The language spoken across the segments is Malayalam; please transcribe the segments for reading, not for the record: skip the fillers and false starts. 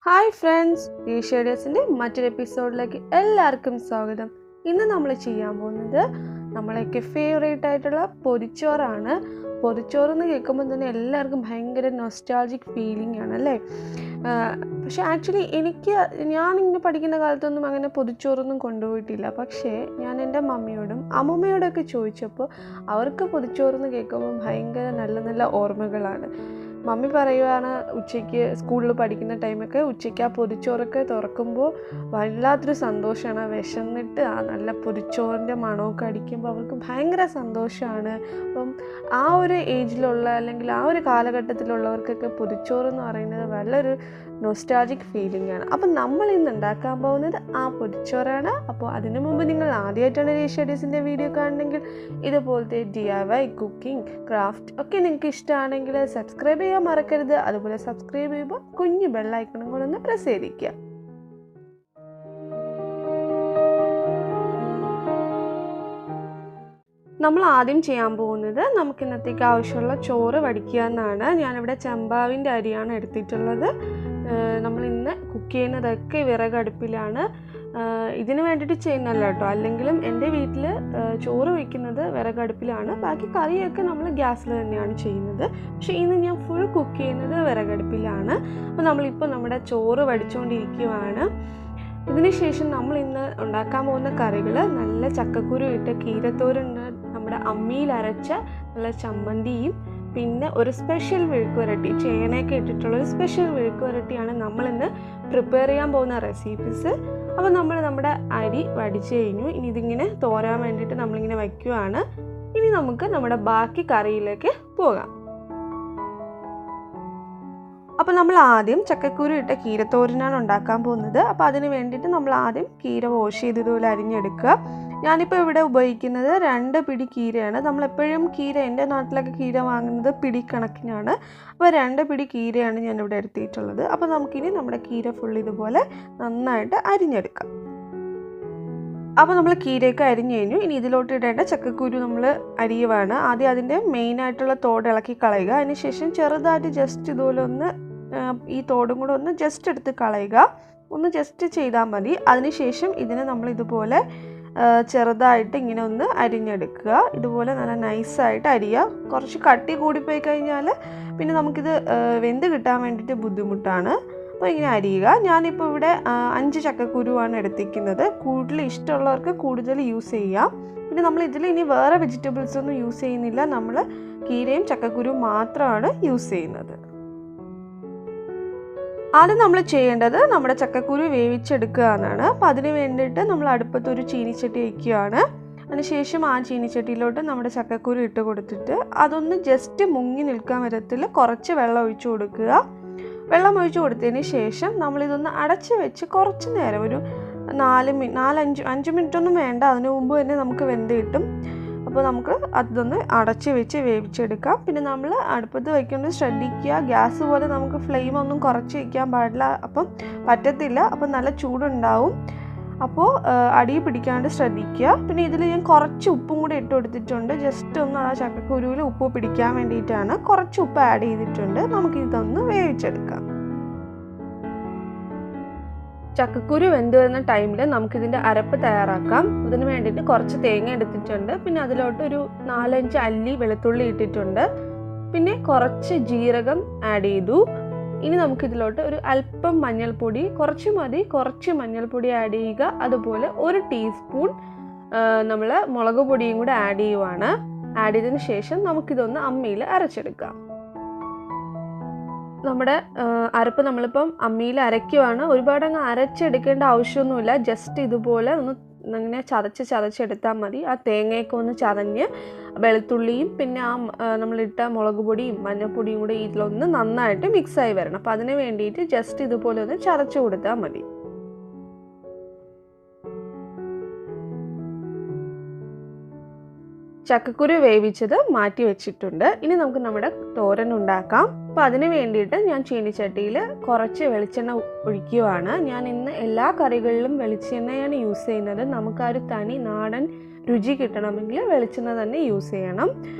Hi friends, Shades'ന്റെ മറ്റൊരു എപ്പിസോഡിലേക്ക് എല്ലാവർക്കും സ്വാഗതം. ഇന്ന് നമ്മൾ ചെയ്യാൻ പോകുന്നത് നമ്മളൊക്കെ ഫേവറേറ്റ് ആയിട്ടുള്ള പൊതിച്ചോറാണ്. പൊതിച്ചോറ് എന്ന് കേൾക്കുമ്പോൾ തന്നെ എല്ലാവർക്കും ഭയങ്കര നൊസ്റ്റാൾജിക് ഫീലിംഗ് ആണ് അല്ലേ? പക്ഷേ ആക്ച്വലി ഞാനിങ്ങനെ പഠിക്കുന്ന കാലത്തൊന്നും അങ്ങനെ പൊതിച്ചോറൊന്നും കൊണ്ടുപോയിട്ടില്ല. പക്ഷേ ഞാൻ എൻ്റെ മമ്മിയോടും അമ്മൂമ്മയോടൊക്കെ ചോദിച്ചപ്പോൾ അവർക്ക് പൊതിച്ചോറെന്ന് കേൾക്കുമ്പോൾ ഭയങ്കര നല്ല നല്ല ഓർമ്മകളാണ്. മമ്മി പറയുവാണ്, ഉച്ചയ്ക്ക് സ്കൂളിൽ പഠിക്കുന്ന ടൈമൊക്കെ ഉച്ചയ്ക്ക് ആ പൊതിച്ചോറൊക്കെ തുറക്കുമ്പോൾ വല്ലാത്തൊരു സന്തോഷമാണ്. വിശന്നിട്ട് ആ നല്ല പൊതിച്ചോറിൻ്റെ മണമൊക്കെ അടിക്കുമ്പോൾ അവർക്ക് ഭയങ്കര സന്തോഷമാണ്. അപ്പം ആ ഒരു ഏജിലുള്ള അല്ലെങ്കിൽ ആ ഒരു കാലഘട്ടത്തിലുള്ളവർക്കൊക്കെ പൊതിച്ചോറെന്ന് പറയുന്നത് നല്ലൊരു നൊസ്റ്റാൾജിക് ഫീലിംഗ് ആണ്. അപ്പം നമ്മൾ ഇന്ന് ഉണ്ടാക്കാൻ പോകുന്നത് ആ പൊതിച്ചോറാണ്. അപ്പോൾ അതിനു മുമ്പ് നിങ്ങൾ ആദ്യമായിട്ടാണ് ഷഡീസിൻ്റെ വീഡിയോ കാണണമെങ്കിൽ ഇതുപോലത്തെ DIY കുക്കിംഗ് ക്രാഫ്റ്റ് ഒക്കെ നിങ്ങൾക്ക് ഇഷ്ടമാണെങ്കിൽ സബ്സ്ക്രൈബ് ചെയ്യാൻ മറക്കരുത്. അതുപോലെ സബ്സ്ക്രൈബ് ചെയ്യുമ്പോൾ കുഞ്ഞു ബെല്ലൈക്കണും കൂടെ ഒന്ന് പ്രസ് ചെയ്തിരിക്കുക. നമ്മൾ ആദ്യം ചെയ്യാൻ പോകുന്നത് നമുക്ക് ഇന്നത്തേക്ക് ആവശ്യമുള്ള ചോറ് വടിക്കുക എന്നാണ്. ഞാനിവിടെ ചമ്പാവിൻ്റെ അരിയാണ് എടുത്തിട്ടുള്ളത്. നമ്മൾ ഇന്ന് കുക്ക് ചെയ്യുന്നതൊക്കെ വിറകടുപ്പിലാണ്. ഇതിന് വേണ്ടിയിട്ട് ചെയ്യുന്നല്ല കേട്ടോ, അല്ലെങ്കിലും എൻ്റെ വീട്ടിൽ ചോറ് വയ്ക്കുന്നത് വിറകടുപ്പിലാണ്. ബാക്കി കറിയൊക്കെ നമ്മൾ ഗ്യാസിൽ തന്നെയാണ് ചെയ്യുന്നത്. പക്ഷേ ഇന്ന് ഞാൻ ഫുൾ കുക്ക് ചെയ്യുന്നത് വിറകടുപ്പിലാണ്. അപ്പോൾ നമ്മളിപ്പോൾ നമ്മുടെ ചോറ് വടിച്ചുകൊണ്ടിരിക്കുകയാണ്. ഇതിന് ശേഷം നമ്മൾ ഇന്ന് ഉണ്ടാക്കാൻ പോകുന്ന കറികൾ നല്ല ചക്കക്കുരു ഇട്ട കീരത്തോരുണ്ട്, നമ്മുടെ അമ്മിയിൽ അരച്ച നല്ല ചമ്മന്തിയും, പിന്നെ ഒരു സ്പെഷ്യൽ മെഴുക്കുവരട്ടി, ചേനയൊക്കെ ഇട്ടിട്ടുള്ളൊരു സ്പെഷ്യൽ മെഴുക്കുവരട്ടിയാണ് നമ്മളിന്ന് പ്രിപ്പയർ ചെയ്യാൻ പോകുന്ന റെസിപ്പീസ്. അപ്പോൾ നമ്മൾ നമ്മുടെ അരി വടിച്ച് കഴിഞ്ഞു. ഇനി ഇതിങ്ങനെ തോരാൻ വേണ്ടിയിട്ട് നമ്മളിങ്ങനെ വയ്ക്കുകയാണ്. ഇനി നമുക്ക് നമ്മുടെ ബാക്കി കറിയിലേക്ക് പോകാം. അപ്പോൾ നമ്മൾ ആദ്യം ചക്കക്കുരു ഇട്ട കീരത്തോരനാണ് ഉണ്ടാക്കാൻ പോകുന്നത്. അപ്പോൾ അതിന് വേണ്ടിയിട്ട് നമ്മൾ ആദ്യം കീര വാഷ് ചെയ്ത് ഇതുപോലെ അരിഞ്ഞെടുക്കുക. ഞാനിപ്പോൾ ഇവിടെ ഉപയോഗിക്കുന്നത് 2 പിടി കീരയാണ്. നമ്മളെപ്പോഴും കീര, എൻ്റെ നാട്ടിലൊക്കെ കീര വാങ്ങുന്നത് പിടി കണക്കിനാണ്. അപ്പോൾ 2 പിടി കീരയാണ് ഞാനിവിടെ എടുത്തിട്ടുള്ളത്. അപ്പോൾ നമുക്കിനി നമ്മുടെ കീര ഫുൾ ഇതുപോലെ നന്നായിട്ട് അരിഞ്ഞെടുക്കാം. അപ്പോൾ നമ്മൾ കീരയൊക്കെ അരിഞ്ഞു കഴിഞ്ഞു. ഇനി ഇതിലോട്ട് ഇടേണ്ട ചക്കക്കുരു നമ്മൾ അരിയുവാണ്. ആദ്യം അതിൻ്റെ മെയിനായിട്ടുള്ള തോട് ഇളക്കി കളയുക. അതിനുശേഷം ചെറുതായിട്ട് ജസ്റ്റ് ഇതുപോലെ ഒന്ന് ഈ തോടും കൂടെ ഒന്ന് ജസ്റ്റ് എടുത്ത് കളയുക. ഒന്ന് ജസ്റ്റ് ചെയ്താൽ മതി. അതിനുശേഷം ഇതിനെ നമ്മൾ ഇതുപോലെ ചെറുതായിട്ട് ഇങ്ങനെ ഒന്ന് അരിഞ്ഞെടുക്കുക. ഇതുപോലെ നല്ല നൈസായിട്ട് അരിയുക. കുറച്ച് കട്ടി കൂടിപ്പോയി കഴിഞ്ഞാൽ പിന്നെ നമുക്കിത് വെന്ത് കിട്ടാൻ വേണ്ടിയിട്ട് ബുദ്ധിമുട്ടാണ്. അപ്പോൾ ഇങ്ങനെ അരിയുക. ഞാനിപ്പോൾ ഇവിടെ 5 ചക്കക്കുരുവാണ് എടുത്തിരിക്കുന്നത്. കൂടുതൽ ഇഷ്ടമുള്ളവർക്ക് കൂടുതൽ യൂസ് ചെയ്യാം. പിന്നെ നമ്മൾ ഇതിൽ ഇനി വേറെ വെജിറ്റബിൾസ് ഒന്നും യൂസ് ചെയ്യുന്നില്ല. നമ്മൾ കീരയും ചക്കക്കുരുവും മാത്രമാണ് യൂസ് ചെയ്യുന്നത്. ആദ്യം നമ്മൾ ചെയ്യേണ്ടത് നമ്മുടെ ചക്കക്കുരു വേവിച്ചെടുക്കുക എന്നാണ്. അപ്പോൾ അതിന് വേണ്ടിയിട്ട് നമ്മൾ അടുപ്പത്തൊരു ചീനിച്ചട്ടി വയ്ക്കുകയാണ്. അതിനുശേഷം ആ ചീനിച്ചട്ടിയിലോട്ട് നമ്മുടെ ചക്കക്കുരു ഇട്ട് കൊടുത്തിട്ട് അതൊന്ന് ജസ്റ്റ് മുങ്ങി നിൽക്കാൻ വിധത്തിൽ കുറച്ച് വെള്ളം ഒഴിച്ചു കൊടുക്കുക. വെള്ളം ഒഴിച്ചു കൊടുത്തതിന് ശേഷം നമ്മളിതൊന്ന് അടച്ച് വെച്ച് കുറച്ച് നേരം, ഒരു 5 മിനിറ്റൊന്നും വേണ്ട, അതിനു മുമ്പ് തന്നെ നമുക്ക് വെന്ത് കിട്ടും. അപ്പോൾ നമുക്ക് അതൊന്ന് അടച്ച് വെച്ച് വേവിച്ചെടുക്കാം. പിന്നെ നമ്മൾ അടുപ്പത്ത് വയ്ക്കുന്നത് ശ്രദ്ധിക്കുക, ഗ്യാസ് പോലെ നമുക്ക് ഫ്ലെയിം ഒന്നും കുറച്ച് വയ്ക്കാൻ പാടില്ല, അപ്പം പറ്റത്തില്ല. അപ്പം നല്ല ചൂടുണ്ടാവും. അപ്പോൾ അടി പിടിക്കാണ്ട് ശ്രദ്ധിക്കുക. പിന്നെ ഇതിൽ ഞാൻ കുറച്ച് ഉപ്പും കൂടി ഇട്ട് കൊടുത്തിട്ടുണ്ട്. ജസ്റ്റ് ഒന്ന് ആ ചക്കക്കുരുവിൽ ഉപ്പ് പിടിക്കാൻ വേണ്ടിയിട്ടാണ് കുറച്ച് ഉപ്പ് ആഡ് ചെയ്തിട്ടുണ്ട്. നമുക്കിതൊന്ന് വേവിച്ചെടുക്കാം. ചക്കക്കുരു വെന്ത് വരുന്ന ടൈമിൽ നമുക്കിതിൻ്റെ അരപ്പ് തയ്യാറാക്കാം. അതിന് വേണ്ടിയിട്ട് കുറച്ച് തേങ്ങ എടുത്തിട്ടുണ്ട്. പിന്നെ അതിലോട്ട് ഒരു 4-5 അല്ലി വെളുത്തുള്ളി ഇട്ടിട്ടുണ്ട്. പിന്നെ കുറച്ച് ജീരകം ആഡ് ചെയ്തു. ഇനി നമുക്കിതിലോട്ട് ഒരു അല്പം മഞ്ഞൾപ്പൊടി, കുറച്ച് മതി, കുറച്ച് മഞ്ഞൾപ്പൊടി ആഡ് ചെയ്യുക. അതുപോലെ 1 ടീസ്പൂൺ നമ്മൾ മുളക് പൊടിയും കൂടെ ആഡ് ചെയ്യുവാണ്. ആഡ് ചെയ്തതിന് ശേഷം നമുക്കിതൊന്ന് അമ്മിയിൽ അരച്ചെടുക്കാം. നമ്മുടെ അരപ്പ് നമ്മളിപ്പം അമ്മിയിൽ അരയ്ക്കുവാണ്. ഒരുപാട് അങ്ങ് അരച്ചെടുക്കേണ്ട ആവശ്യമൊന്നുമില്ല. ജസ്റ്റ് ഇതുപോലെ ഒന്ന് ഇങ്ങനെ ചതച്ചെടുത്താൽ മതി. ആ തേങ്ങയൊക്കെ ഒന്ന് ചതഞ്ഞ് വെളുത്തുള്ളിയും പിന്നെ നമ്മളിട്ട മുളക് പൊടിയും മഞ്ഞൾപ്പൊടിയും കൂടി ഇതിലൊന്ന് നന്നായിട്ട് മിക്സായി വരണം. അപ്പോൾ അതിന് വേണ്ടിയിട്ട് ജസ്റ്റ് ഇതുപോലെ ഒന്ന് ചതച്ച് കൊടുത്താൽ മതി. ചക്കക്കുരു വേവിച്ചത് മാറ്റി വെച്ചിട്ടുണ്ട്. ഇനി നമുക്ക് നമ്മുടെ തോരൻ ഉണ്ടാക്കാം. അപ്പോൾ അതിന് വേണ്ടിയിട്ട് ഞാൻ ചീനിച്ചട്ടിയിൽ കുറച്ച് വെളിച്ചെണ്ണ ഒഴിക്കുകയാണ്. ഞാൻ ഇന്ന് എല്ലാ കറികളിലും വെളിച്ചെണ്ണയാണ് യൂസ് ചെയ്യുന്നത്. നമുക്ക് ആ ഒരു തനി നാടൻ രുചി കിട്ടണമെങ്കിൽ വെളിച്ചെണ്ണ തന്നെ യൂസ് ചെയ്യണം.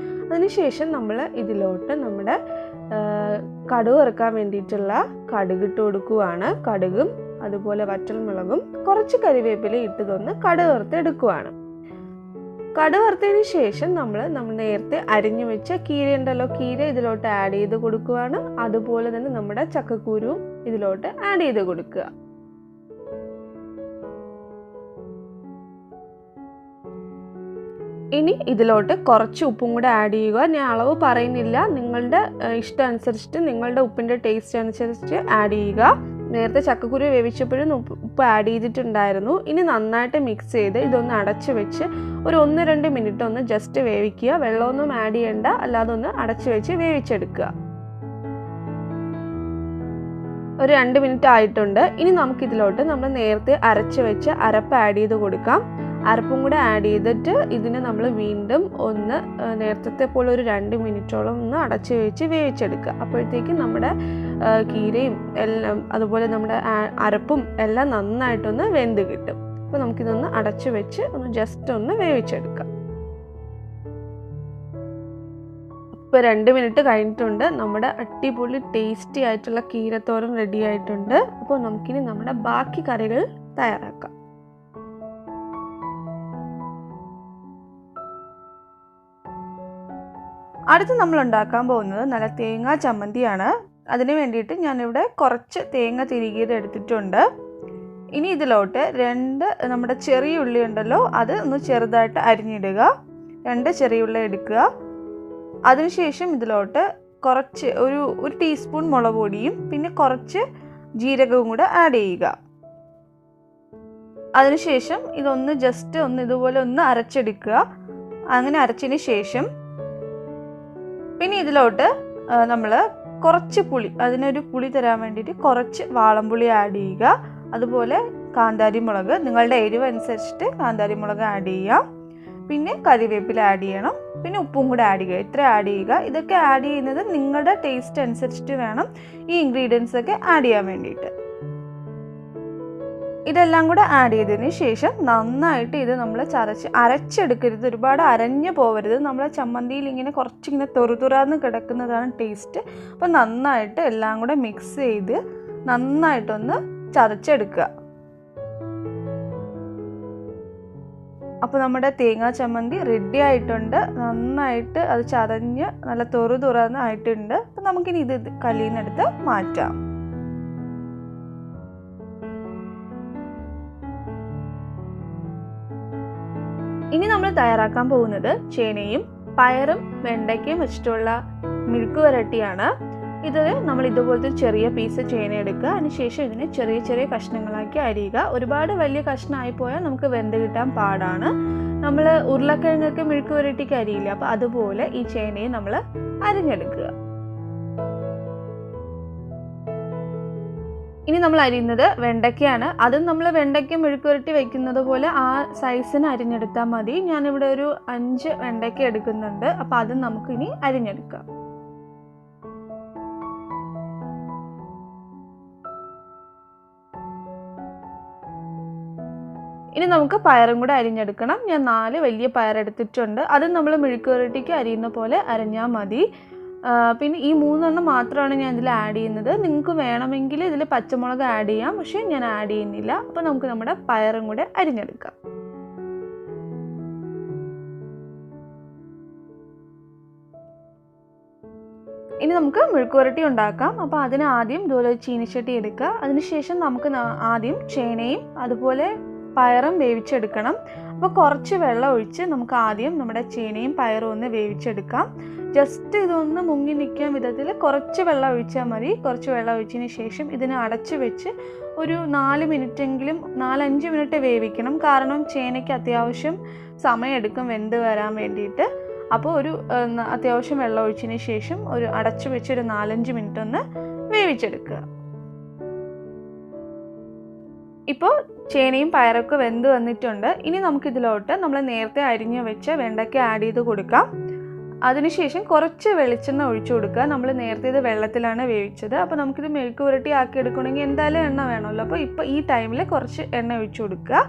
അതിനുശേഷം നമ്മൾ ഇതിലോട്ട് നമ്മുടെ കടുക് വറുക്കാൻ വേണ്ടിയിട്ടുള്ള കടുക് ഇട്ട് കൊടുക്കുകയാണ്. കടുകും അതുപോലെ വറ്റൽമുളകും കുറച്ച് കരിവേപ്പില ഇട്ടതൊന്ന് കടുക് വറുത്ത് എടുക്കുകയാണ്. കടുക് വറുത്തതിന് ശേഷം നമ്മൾ നേരത്തെ അരിഞ്ഞു വെച്ച കീര ഉണ്ടല്ലോ, കീര ഇതിലോട്ട് ആഡ് ചെയ്ത് കൊടുക്കുകയാണ്. അതുപോലെ തന്നെ നമ്മുടെ ചക്കക്കുരുവും ഇതിലോട്ട് ആഡ് ചെയ്ത് കൊടുക്കുക. ഇനി ഇതിലോട്ട് കുറച്ച് ഉപ്പും കൂടെ ആഡ് ചെയ്യുക. ഞാൻ അളവ് പറയുന്നില്ല, നിങ്ങളുടെ ഇഷ്ടം അനുസരിച്ചിട്ട് നിങ്ങളുടെ ഉപ്പിൻ്റെ ടേസ്റ്റ് അനുസരിച്ച് ആഡ് ചെയ്യുക. നേരത്തെ ചക്കക്കുരു വേവിച്ചപ്പോഴും ഉപ്പ് ആഡ് ചെയ്തിട്ടുണ്ടായിരുന്നു. ഇനി നന്നായിട്ട് മിക്സ് ചെയ്ത് ഇതൊന്ന് അടച്ചു വെച്ച് ഒരു 1-2 മിനിറ്റ് ഒന്ന് ജസ്റ്റ് വേവിക്കുക. വെള്ളമൊന്നും ആഡ് ചെയ്യേണ്ട, അല്ലാതെ ഒന്ന് അടച്ചു വെച്ച് വേവിച്ചെടുക്കുക. ഒരു 2 മിനിറ്റ് ആയിട്ടുണ്ട്. ഇനി നമുക്കിതിലോട്ട് നമ്മൾ നേരത്തെ അരച്ച് വെച്ച് അരപ്പ് ആഡ് ചെയ്ത് കൊടുക്കാം. അരപ്പും കൂടെ ആഡ് ചെയ്തിട്ട് ഇതിനെ നമ്മൾ വീണ്ടും ഒന്ന് നേരത്തെ പോലെ ഒരു 2 മിനിറ്റോളം ഒന്ന് അടച്ച് വെച്ച് വേവിച്ചെടുക്കുക. അപ്പോഴത്തേക്കും നമ്മുടെ കീരയും എല്ലാം അതുപോലെ നമ്മുടെ അരപ്പും എല്ലാം നന്നായിട്ടൊന്ന് വെന്ത് കിട്ടും. അപ്പോൾ നമുക്കിതൊന്ന് അടച്ച് വെച്ച് ഒന്ന് ജസ്റ്റ് ഒന്ന് വേവിച്ചെടുക്കാം. ഇപ്പോൾ 2 മിനിറ്റ് കഴിഞ്ഞിട്ടുണ്ട്. നമ്മുടെ അടിപൊളി ടേസ്റ്റി ആയിട്ടുള്ള കീരത്തോരൻ റെഡി ആയിട്ടുണ്ട്. അപ്പോൾ നമുക്കിനി നമ്മുടെ ബാക്കി കറികൾ തയ്യാറാക്കാം. അടുത്ത് നമ്മൾ ഉണ്ടാക്കാൻ പോകുന്നത് നല്ല തേങ്ങാ ചമ്മന്തിയാണ്. അതിന് വേണ്ടിയിട്ട് ഞാനിവിടെ കുറച്ച് തേങ്ങ തിരികിയത് എടുത്തിട്ടുണ്ട്. ഇനി ഇതിലോട്ട് 2 നമ്മുടെ ചെറിയ ഉള്ളി ഉണ്ടല്ലോ, അത് ഒന്ന് ചെറുതായിട്ട് അരിഞ്ഞിടുക. 2 ചെറിയ ഉള്ളി എടുക്കുക. അതിനുശേഷം ഇതിലോട്ട് കുറച്ച് ഒരു ടീസ്പൂൺ മുളക് പൊടിയും പിന്നെ കുറച്ച് ജീരകവും കൂടെ ആഡ് ചെയ്യുക. അതിനുശേഷം ഇതൊന്ന് ജസ്റ്റ് ഒന്ന് ഇതുപോലെ ഒന്ന് അരച്ചെടുക്കുക. അങ്ങനെ അരച്ചതിന് ശേഷം പിന്നെ ഇതിലോട്ട് നമ്മൾ കുറച്ച് പുളി, അതിനൊരു പുളി തരാൻ വേണ്ടിയിട്ട് കുറച്ച് വാളംപുളി ആഡ് ചെയ്യുക. അതുപോലെ കാന്താരി മുളക്, നിങ്ങളുടെ എരിവ് അനുസരിച്ചിട്ട് കാന്താരി മുളക് ആഡ് ചെയ്യുക. പിന്നെ കറിവേപ്പില ആഡ് ചെയ്യണം. പിന്നെ ഉപ്പും കൂടെ ആഡ് ചെയ്യുക. ഇത്ര ആഡ് ചെയ്യുക. ഇതൊക്കെ ആഡ് ചെയ്യുന്നത് നിങ്ങളുടെ ടേസ്റ്റ് അനുസരിച്ചിട്ട് വേണം ഈ ഇൻഗ്രീഡിയൻസ് ഒക്കെ ആഡ് ചെയ്യാൻ വേണ്ടിയിട്ട്. ഇതെല്ലാം കൂടെ ആഡ് ചെയ്തതിന് ശേഷം നന്നായിട്ട് ഇത് നമ്മൾ അരച്ചെടുക്കരുത്, ഒരുപാട് അരഞ്ഞു പോകരുത്. നമ്മളെ ചമ്മന്തിയിൽ ഇങ്ങനെ കുറച്ചിങ്ങനെ തുറന്ന് കിടക്കുന്നതാണ് ടേസ്റ്റ്. അപ്പോൾ നന്നായിട്ട് എല്ലാം കൂടെ മിക്സ് ചെയ്ത് നന്നായിട്ടൊന്ന് ചതച്ചെടുക്കുക. അപ്പോൾ നമ്മുടെ തേങ്ങാ ചമ്മന്തി റെഡി ആയിട്ടുണ്ട്. നന്നായിട്ട് അത് ചതഞ്ഞ് നല്ല തുറന്നായിട്ടുണ്ട്. അപ്പോൾ നമുക്കിനി ഇത് കല്ലിൽ നിന്നെടുത്ത് മാറ്റാം. ഇനി നമ്മൾ തയ്യാറാക്കാൻ പോകുന്നത് ചേനയും പയറും വെണ്ടയ്ക്കയും വെച്ചിട്ടുള്ള മിൽക്ക് വരട്ടിയാണ്. ഇത് നമ്മൾ ഇതുപോലത്തെ ചെറിയ പീസ് ചേന എടുക്കുക. അതിനുശേഷം ഇതിനെ ചെറിയ ചെറിയ കഷ്ണങ്ങളാക്കി അരിയുക. ഒരുപാട് വലിയ കഷ്ണമായി പോയാൽ നമുക്ക് വെന്ത് കിട്ടാൻ പാടാണ്. നമ്മൾ ഉരുളക്കിഴങ്ങൊക്കെ മിൽക്ക് വരട്ടിക്ക് അരിയില്ല, അപ്പോൾ അതുപോലെ ഈ ചേനയെ നമ്മൾ അരിഞ്ഞെടുക്കുക. ഇനി നമ്മൾ അരിയുന്നത് വെണ്ടയ്ക്കയാണ്. അതും നമ്മൾ വെണ്ടയ്ക്ക മെഴുക്ക് പുരട്ടി വയ്ക്കുന്നത് പോലെ ആ സൈസിന് അരിഞ്ഞെടുത്താൽ മതി. ഞാനിവിടെ ഒരു 5 വെണ്ടയ്ക്ക എടുക്കുന്നുണ്ട്. അപ്പോൾ അതും നമുക്ക് ഇനി അരിഞ്ഞെടുക്കാം. ഇനി നമുക്ക് പയറും കൂടെ അരിഞ്ഞെടുക്കണം. ഞാൻ 4 വലിയ പയർ എടുത്തിട്ടുണ്ട്. അതും നമ്മൾ മെഴുക്ക് പുരട്ടിക്ക് അരിയുന്ന പോലെ അരിഞ്ഞാൽ മതി. പിന്നെ ഈ 3 എണ്ണം മാത്രമാണ് ഞാൻ ഇതിൽ ആഡ് ചെയ്യുന്നത്. നിങ്ങൾക്ക് വേണമെങ്കിൽ ഇതിൽ പച്ചമുളക് ആഡ് ചെയ്യാം, പക്ഷേ ഞാൻ ആഡ് ചെയ്യുന്നില്ല. അപ്പോൾ നമുക്ക് നമ്മുടെ പയറും കൂടെ അരിഞ്ഞെടുക്കാം. ഇനി നമുക്ക് മെഴുക്ക് പുരട്ടി ഉണ്ടാക്കാം. അപ്പോൾ അതിന് ആദ്യം ഇതുപോലെ ചീനിച്ചട്ടി എടുക്കുക. അതിനുശേഷം നമുക്ക് ആദ്യം ചേനയും അതുപോലെ പയറും വേവിച്ചെടുക്കണം. അപ്പോൾ കുറച്ച് വെള്ളം ഒഴിച്ച് നമുക്ക് ആദ്യം നമ്മുടെ ചേനയും പയറും ഒന്ന് വേവിച്ചെടുക്കാം. ജസ്റ്റ് ഇതൊന്ന് മുങ്ങി നിൽക്കാൻ വിധത്തിൽ കുറച്ച് വെള്ളം ഒഴിച്ചാൽ മതി. കുറച്ച് വെള്ളം ഒഴിച്ചതിന് ശേഷം ഇതിനെ അടച്ച് വെച്ച് ഒരു 4 മിനിറ്റെങ്കിലും 4-5 മിനിറ്റ് വേവിക്കണം. കാരണം ചേനയ്ക്ക് അത്യാവശ്യം സമയമെടുക്കും വെന്ത് വരാൻ വേണ്ടിയിട്ട്. അപ്പോൾ ഒരു അത്യാവശ്യം വെള്ളം ഒഴിച്ചതിന് ശേഷം ഒരു അടച്ച് വെച്ച് ഒരു 4-5 മിനിറ്റ് ഒന്ന് വേവിച്ചെടുക്കുക. ഇപ്പോൾ ചേനയും പയറൊക്കെ വെന്ത് വന്നിട്ടുണ്ട്. ഇനി നമുക്കിതിലോട്ട് നമ്മൾ നേരത്തെ അരിഞ്ഞു വെച്ച വെണ്ടയ്ക്ക ആഡ് ചെയ്ത് കൊടുക്കാം. അതിനുശേഷം കുറച്ച് വെളിച്ചെണ്ണ ഒഴിച്ചു കൊടുക്കുക. നമ്മൾ നേരത്തെ ഇത് വെള്ളത്തിലാണ് വേവിച്ചത്. അപ്പോൾ നമുക്കിത് മെഴുക്ക് പുരട്ടി ആക്കി എടുക്കണമെങ്കിൽ എന്തായാലും എണ്ണ വേണമല്ലോ. അപ്പോൾ ഇപ്പോൾ ഈ ടൈമിൽ കുറച്ച് എണ്ണ ഒഴിച്ചു കൊടുക്കുക.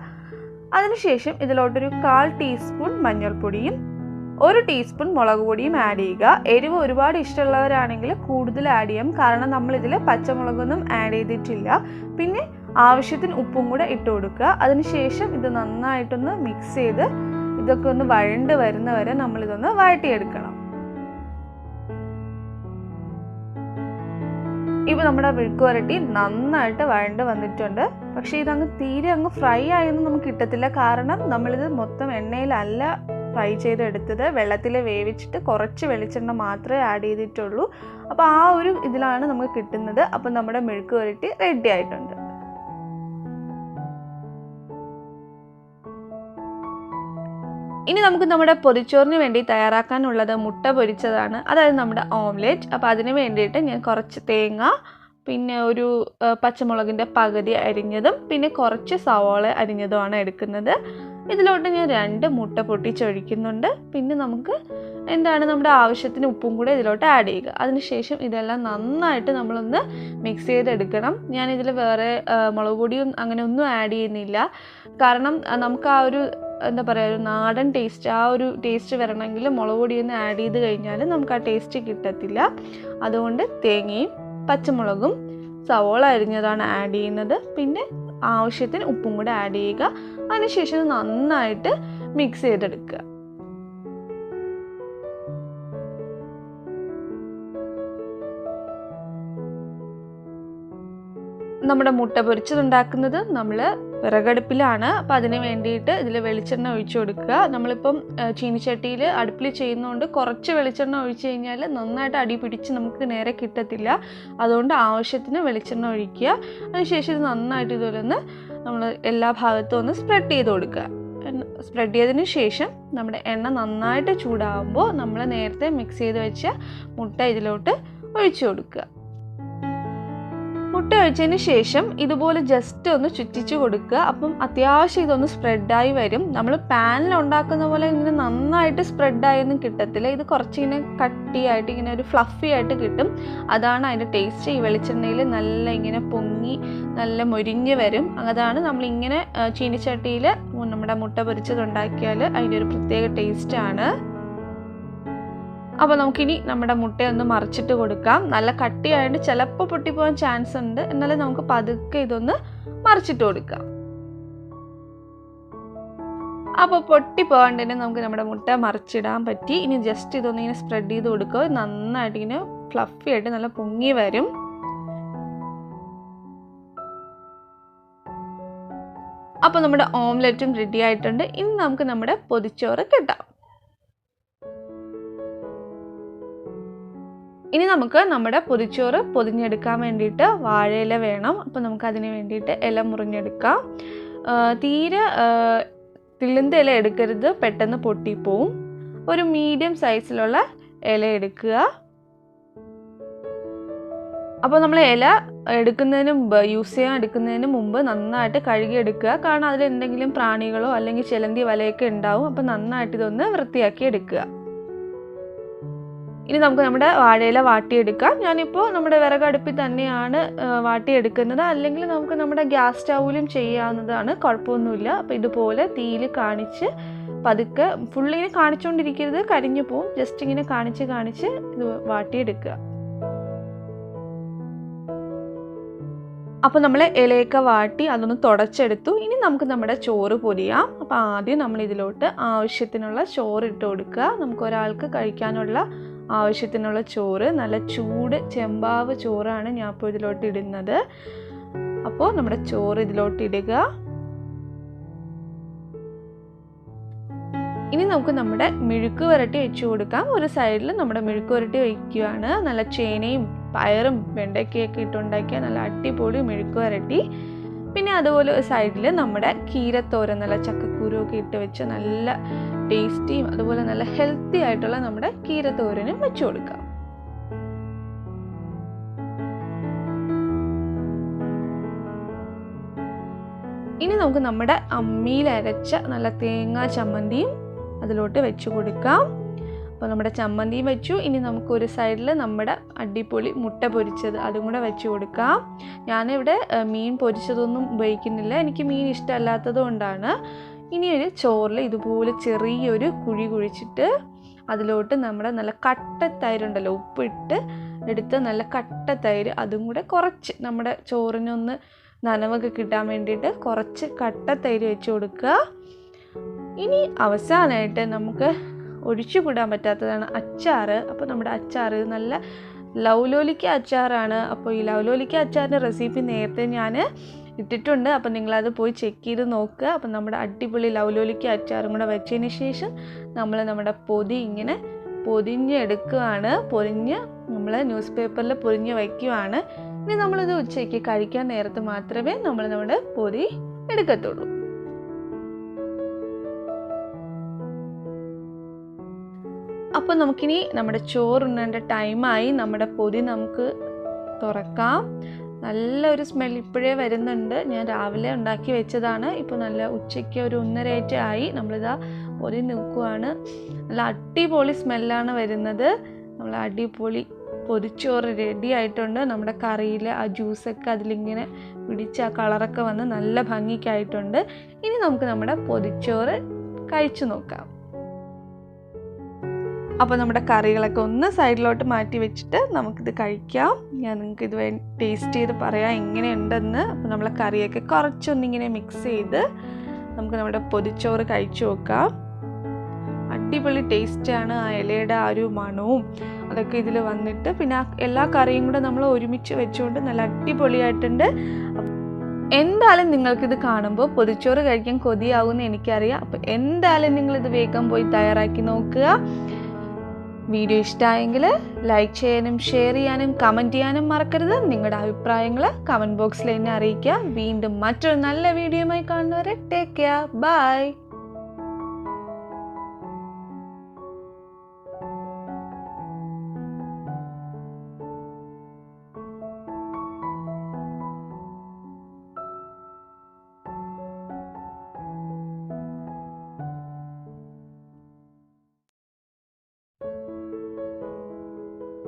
അതിനുശേഷം ഇതിലോട്ടൊരു 1/4 ടീസ്പൂൺ മഞ്ഞൾപ്പൊടിയും 1 ടീസ്പൂൺ മുളക് പൊടിയും ആഡ് ചെയ്യുക. എരിവ് ഒരുപാട് ഇഷ്ടമുള്ളവരാണെങ്കിൽ കൂടുതൽ ആഡ് ചെയ്യാം, കാരണം നമ്മളിതിൽ പച്ചമുളകൊന്നും ആഡ് ചെയ്തിട്ടില്ല. പിന്നെ ആവശ്യത്തിന് ഉപ്പും കൂടെ ഇട്ട് കൊടുക്കുക. അതിനുശേഷം ഇത് നന്നായിട്ടൊന്ന് മിക്സ് ചെയ്ത് ഇതൊക്കെ ഒന്ന് വഴണ്ട് വരുന്ന വരെ നമ്മളിതൊന്ന് വഴറ്റിയെടുക്കണം. ഇപ്പോൾ നമ്മുടെ മെഴുക്ക് പുരട്ടി നന്നായിട്ട് വഴണ്ട് വന്നിട്ടുണ്ട്. പക്ഷേ ഇതങ്ങ് തീരെ അങ്ങ് ഫ്രൈ ആയൊന്നും നമുക്ക് കിട്ടത്തില്ല, കാരണം നമ്മളിത് മൊത്തം എണ്ണയിലല്ല ഫ്രൈ ചെയ്തെടുത്തത്. വെള്ളത്തിൽ വേവിച്ചിട്ട് കുറച്ച് വെളിച്ചെണ്ണ മാത്രമേ ആഡ് ചെയ്തിട്ടുള്ളൂ. അപ്പോൾ ആ ഒരു ഇതിലാണ് നമുക്ക് കിട്ടുന്നത്. അപ്പോൾ നമ്മുടെ മെഴുക്ക് പുരട്ടി റെഡി ആയിട്ടുണ്ട്. ഇനി നമുക്ക് നമ്മുടെ പൊതിച്ചോറിന് വേണ്ടി തയ്യാറാക്കാനുള്ളത് മുട്ട പൊരിച്ചതാണ്, അതായത് നമ്മുടെ ഓംലെറ്റ്. അപ്പോൾ അതിന് വേണ്ടിയിട്ട് ഞാൻ കുറച്ച് തേങ്ങ, പിന്നെ ഒരു പച്ചമുളകിൻ്റെ പകുതി അരിഞ്ഞതും പിന്നെ കുറച്ച് സവാള അരിഞ്ഞതുമാണ് എടുക്കുന്നത്. ഇതിലോട്ട് ഞാൻ 2 മുട്ട പൊട്ടിച്ചൊഴിക്കുന്നുണ്ട്. പിന്നെ നമുക്ക് നമ്മുടെ ആവശ്യത്തിന് ഉപ്പും കൂടെ ഇതിലോട്ട് ആഡ് ചെയ്യുക. അതിനുശേഷം ഇതെല്ലാം നന്നായിട്ട് നമ്മളൊന്ന് മിക്സ് ചെയ്തെടുക്കണം. ഞാനിതിൽ വേറെ മുളക് പൊടിയും അങ്ങനെ ഒന്നും ആഡ് ചെയ്യുന്നില്ല, കാരണം നമുക്ക് ആ ഒരു ഒരു നാടൻ ടേസ്റ്റ്, ആ ഒരു ടേസ്റ്റ് വരണമെങ്കിൽ മുളക് പൊടിയൊന്നും ആഡ് ചെയ്ത് കഴിഞ്ഞാൽ നമുക്ക് ആ ടേസ്റ്റ് കിട്ടത്തില്ല. അതുകൊണ്ട് തേങ്ങയും പച്ചമുളകും സവോള അരിഞ്ഞതാണ് ആഡ് ചെയ്യുന്നത്. പിന്നെ ആവശ്യത്തിന് ഉപ്പും കൂടെ ആഡ് ചെയ്യുക. അതിനുശേഷം നന്നായിട്ട് മിക്സ് ചെയ്തെടുക്കുക. നമ്മുടെ മുട്ട പൊരിച്ചതുണ്ടാക്കുന്നത് നമ്മൾ വിറകടുപ്പിലാണ്. അപ്പോൾ അതിന് വേണ്ടിയിട്ട് ഇതിൽ വെളിച്ചെണ്ണ ഒഴിച്ചു കൊടുക്കുക. നമ്മളിപ്പം ചീനിച്ചട്ടിയിൽ അടുപ്പിൽ ചെയ്യുന്നതുകൊണ്ട് കുറച്ച് വെളിച്ചെണ്ണ ഒഴിച്ചു കഴിഞ്ഞാൽ നന്നായിട്ട് അടി പിടിച്ച് നമുക്ക് നേരെ കിട്ടത്തില്ല. അതുകൊണ്ട് ആവശ്യത്തിന് വെളിച്ചെണ്ണ ഒഴിക്കുക. അതിനുശേഷം ഇത് നന്നായിട്ട് ഇതുപോലെ ഒന്ന് നമ്മൾ എല്ലാ ഭാഗത്തും ഒന്ന് സ്പ്രെഡ് ചെയ്ത് കൊടുക്കുക. സ്പ്രെഡ് ചെയ്തതിന് ശേഷം നമ്മുടെ എണ്ണ നന്നായിട്ട് ചൂടാകുമ്പോൾ നമ്മൾ നേരത്തെ മിക്സ് ചെയ്ത് വെച്ച മുട്ട ഇതിലോട്ട് ഒഴിച്ചു കൊടുക്കുക. മുട്ട ഒഴിച്ചതിന് ശേഷം ഇതുപോലെ ജസ്റ്റ് ഒന്ന് ചുറ്റിച്ച് കൊടുക്കുക. അപ്പം അത്യാവശ്യം ഇതൊന്ന് സ്പ്രെഡായി വരും. നമ്മൾ പാനിൽ ഉണ്ടാക്കുന്ന പോലെ ഇങ്ങനെ നന്നായിട്ട് സ്പ്രെഡായൊന്നും കിട്ടത്തില്ല. ഇത് കുറച്ചിങ്ങനെ കട്ടിയായിട്ട് ഇങ്ങനെ ഒരു ഫ്ലഫി ആയിട്ട് കിട്ടും. അതാണ് അതിൻ്റെ ടേസ്റ്റ്. ഈ വെളിച്ചെണ്ണയിൽ നല്ല ഇങ്ങനെ പൊങ്ങി നല്ല മൊരിഞ്ഞ് വരും. അതാണ് നമ്മളിങ്ങനെ ചീനിച്ചട്ടിയിൽ നമ്മുടെ മുട്ട പൊരിച്ചതുണ്ടാക്കിയാൽ അതിൻ്റെ ഒരു പ്രത്യേക ടേസ്റ്റാണ്. അപ്പോൾ നമുക്കിനി നമ്മുടെ മുട്ടയൊന്ന് മറിച്ചിട്ട് കൊടുക്കാം. നല്ല കട്ടിയായിട്ട് ചിലപ്പോൾ പൊട്ടിപ്പോകാൻ ചാൻസ് ഉണ്ട്, എന്നാലും നമുക്ക് പതുക്കെ ഇതൊന്ന് മറിച്ചിട്ട് കൊടുക്കാം. അപ്പോൾ പൊട്ടിപ്പോകാണ്ടന്നെ നമുക്ക് നമ്മുടെ മുട്ട മറിച്ചിടാൻ പറ്റി. ഇനി ജസ്റ്റ് ഇതൊന്ന് ഇങ്ങനെ സ്പ്രെഡ് ചെയ്ത് കൊടുക്കുക. നന്നായിട്ട് ഇങ്ങനെ ഫ്ലഫി ആയിട്ട് നല്ല പൊങ്ങി വരും. അപ്പോൾ നമ്മുടെ ഓംലെറ്റും റെഡി ആയിട്ടുണ്ട്. ഇനി നമുക്ക് നമ്മുടെ പൊതിച്ചോറ് കിട്ടാം. ഇനി നമുക്ക് നമ്മുടെ പൊതിച്ചോറ് പൊതിഞ്ഞെടുക്കാൻ വേണ്ടിയിട്ട് വാഴയില വേണം. അപ്പോൾ നമുക്കതിന് വേണ്ടിയിട്ട് ഇല മുറിഞ്ഞെടുക്കാം. തീരെ തിളുന്ത ഇല എടുക്കരുത്, പെട്ടെന്ന് പൊട്ടിപ്പോവും. ഒരു മീഡിയം സൈസിലുള്ള ഇല എടുക്കുക. അപ്പോൾ നമ്മൾ ഇല യൂസ് ചെയ്യാൻ എടുക്കുന്നതിന് മുമ്പ് നന്നായിട്ട് കഴുകിയെടുക്കുക, കാരണം അതിൽ എന്തെങ്കിലും പ്രാണികളോ അല്ലെങ്കിൽ ചിലന്തി വലയൊക്കെ ഉണ്ടാവും. അപ്പോൾ നന്നായിട്ട് ഇതൊന്ന് വൃത്തിയാക്കി എടുക്കുക. ഇനി നമുക്ക് നമ്മുടെ വാഴയില വാട്ടിയെടുക്കാം. ഞാനിപ്പോൾ നമ്മുടെ വിറകടുപ്പിൽ തന്നെയാണ് വാട്ടിയെടുക്കുന്നത്, അല്ലെങ്കിൽ നമുക്ക് നമ്മുടെ ഗ്യാസ് സ്റ്റൗവിലും ചെയ്യാവുന്നതാണ്, കുഴപ്പമൊന്നുമില്ല. അപ്പോൾ ഇതുപോലെ തീയിൽ കാണിച്ച് പതുക്കെ ഫുള്ളിങ്ങനെ കാണിച്ചുകൊണ്ടിരിക്കരുത്, കരിഞ്ഞു പോവും. ജസ്റ്റ് ഇങ്ങനെ കാണിച്ച് ഇത് വാട്ടിയെടുക്കുക. അപ്പോൾ നമ്മൾ ഇലയൊക്കെ വാട്ടി അതൊന്ന് തുടച്ചെടുത്തു. ഇനി നമുക്ക് നമ്മുടെ ചോറ് പൊരിയാം. അപ്പോൾ ആദ്യം നമ്മൾ ഇതിലോട്ട് ആവശ്യത്തിനുള്ള ചോറ് ഇട്ട് കൊടുക്കുക. നമുക്ക് ഒരാൾക്ക് കഴിക്കാനുള്ള ആവശ്യത്തിനുള്ള ചോറ്, നല്ല ചൂട് ചെമ്പാവ് ചോറാണ് ഞാൻ ഇപ്പോൾ ഇതിലോട്ട് ഇടുന്നത്. അപ്പോൾ നമ്മുടെ ചോറ് ഇതിലോട്ട് ഇടുക. ഇനി നമുക്ക് നമ്മുടെ മെഴുക്ക് പുരട്ടി വെച്ച് കൊടുക്കാം. ഒരു സൈഡിൽ നമ്മുടെ മെഴുക്ക് പുരട്ടി വയ്ക്കുകയാണ്. നല്ല ചേനയും പയറും വെണ്ടയ്ക്കയൊക്കെ ഇട്ടുണ്ടാക്കിയ നല്ല അടിപൊളി മെഴുക്ക് പുരട്ടി. പിന്നെ അതുപോലെ ഒരു സൈഡിൽ നമ്മുടെ കീരത്തോരൻ, നല്ല ചക്കക്കുരുവൊക്കെ ഇട്ട് വെച്ച് നല്ല ടേസ്റ്റിയും അതുപോലെ നല്ല ഹെൽത്തി ആയിട്ടുള്ള നമ്മുടെ കീരത്തോരനും വെച്ച് കൊടുക്കാം. ഇനി നമുക്ക് നമ്മുടെ അമ്മിയിൽ അരച്ച നല്ല തേങ്ങാ ചമ്മന്തിയും അതിലോട്ട് വെച്ച് കൊടുക്കാം. അപ്പോൾ നമ്മുടെ ചമ്മന്തിയും വെച്ചു. ഇനി നമുക്ക് ഒരു സൈഡിൽ നമ്മുടെ അടിപൊളി മുട്ട പൊരിച്ചത് അതും കൂടെ വെച്ച് കൊടുക്കാം. ഞാനിവിടെ മീൻ പൊരിച്ചതൊന്നും ഉപയോഗിക്കുന്നില്ല, എനിക്ക് മീൻ ഇഷ്ടമല്ലാത്തത് കൊണ്ടാണ്. ഇനി ഒരു ചോറിൽ ഇതുപോലെ ചെറിയൊരു കുഴി കുഴിച്ചിട്ട് അതിലോട്ട് നമ്മുടെ നല്ല കട്ട തൈരുണ്ടല്ലോ, ഉപ്പിട്ട് എടുത്ത് നല്ല കട്ട തൈര്, അതും കൂടെ കുറച്ച് നമ്മുടെ ചോറിനൊന്ന് നനവൊക്കെ കിട്ടാൻ വേണ്ടിയിട്ട് കുറച്ച് കട്ട തൈര് വെച്ച് കൊടുക്കുക. ഇനി അവസാനമായിട്ട് നമുക്ക് ഒഴിച്ചുകൂടാൻ പറ്റാത്തതാണ് അച്ചാർ. അപ്പോൾ നമ്മുടെ അച്ചാർ നല്ല ലൗലോലിക്ക അച്ചാറാണ്. അപ്പോൾ ഈ ലൗലോലിക്ക അച്ചാറിൻ്റെ റെസിപ്പി നേരത്തെ ഞാൻ ഇട്ടിട്ടുണ്ട്, അപ്പോൾ നിങ്ങളത് പോയി ചെക്ക് ചെയ്ത് നോക്കുക. അപ്പോൾ നമ്മുടെ അടിപൊളി ലൗലോലിക്ക അച്ചാറും കൂടെ വെച്ചതിന് ശേഷം നമ്മൾ നമ്മുടെ പൊതി ഇങ്ങനെ പൊതിഞ്ഞെടുക്കുകയാണ്. നമ്മൾ ന്യൂസ് പേപ്പറിൽ പൊതിഞ്ഞ് വയ്ക്കുകയാണ്. ഇനി നമ്മളിത് ഉച്ചയ്ക്ക് കഴിക്കാൻ നേരത്ത് മാത്രമേ നമ്മൾ നമ്മുടെ പൊതി എടുക്കത്തുള്ളൂ. അപ്പോൾ നമുക്കിനി നമ്മുടെ ചോറുണ്ണേണ്ട ടൈമായി. നമ്മുടെ പൊതി നമുക്ക് തുറക്കാം. നല്ലൊരു സ്മെൽ ഇപ്പോഴേ വരുന്നുണ്ട്. ഞാൻ രാവിലെ ഉണ്ടാക്കി വെച്ചതാണ്. ഇപ്പോൾ നല്ല ഉച്ചയ്ക്ക് ഒരു 1:30 ആയി. നമ്മളിതാ പൊതി നോക്കുവാണ്. നല്ല അടിപൊളി സ്മെല്ലാണ് വരുന്നത്. നമ്മൾ അടിപൊളി പൊതിച്ചോറ് റെഡി ആയിട്ടുണ്ട്. നമ്മുടെ കറിയിൽ ആ ജ്യൂസൊക്കെ അതിലിങ്ങനെ പിടിച്ച് ആ കളറൊക്കെ വന്ന് നല്ല ഭംഗിക്കായിട്ടുണ്ട്. ഇനി നമുക്ക് നമ്മുടെ പൊതിച്ചോറ് കഴിച്ചു നോക്കാം. അപ്പോൾ നമ്മുടെ കറികളൊക്കെ ഒന്ന് സൈഡിലോട്ട് മാറ്റി വെച്ചിട്ട് നമുക്കിത് കഴിക്കാം. ഞാൻ നിങ്ങൾക്കിത് ടേസ്റ്റ് ചെയ്ത് പറയാം എങ്ങനെയുണ്ടെന്ന്. അപ്പോൾ നമ്മളെ കറിയൊക്കെ കുറച്ചൊന്നിങ്ങനെ മിക്സ് ചെയ്ത് നമുക്ക് നമ്മുടെ പൊതിച്ചോറ് കഴിച്ചു നോക്കാം. അടിപൊളി ടേസ്റ്റാണ്. ആ ഇലയുടെ ആ ഒരു മണവും അതൊക്കെ ഇതിൽ വന്നിട്ട്, പിന്നെ എല്ലാ കറിയും കൂടെ നമ്മൾ ഒരുമിച്ച് വെച്ചുകൊണ്ട് നല്ല അടിപൊളിയായിട്ടുണ്ട്. എന്തായാലും നിങ്ങൾക്കിത് കാണുമ്പോൾ പൊതിച്ചോറ് കഴിക്കാൻ കൊതിയാവുമെന്ന് എനിക്കറിയാം. അപ്പോൾ എന്തായാലും നിങ്ങളിത് വേഗം പോയി തയ്യാറാക്കി നോക്കുക. വീഡിയോ ഇഷ്ടമായെങ്കിൽ ലൈക്ക് ചെയ്യാനും ഷെയർ ചെയ്യാനും കമൻറ്റ് ചെയ്യാനും മറക്കരുത്. നിങ്ങളുടെ അഭിപ്രായങ്ങൾ കമൻറ്റ് ബോക്സിൽ എന്നെ അറിയിക്കുക. വീണ്ടും മറ്റൊരു നല്ല വീഡിയോയുമായി കാണുന്നവരെ ടേക്ക് കെയർ. ബൈ.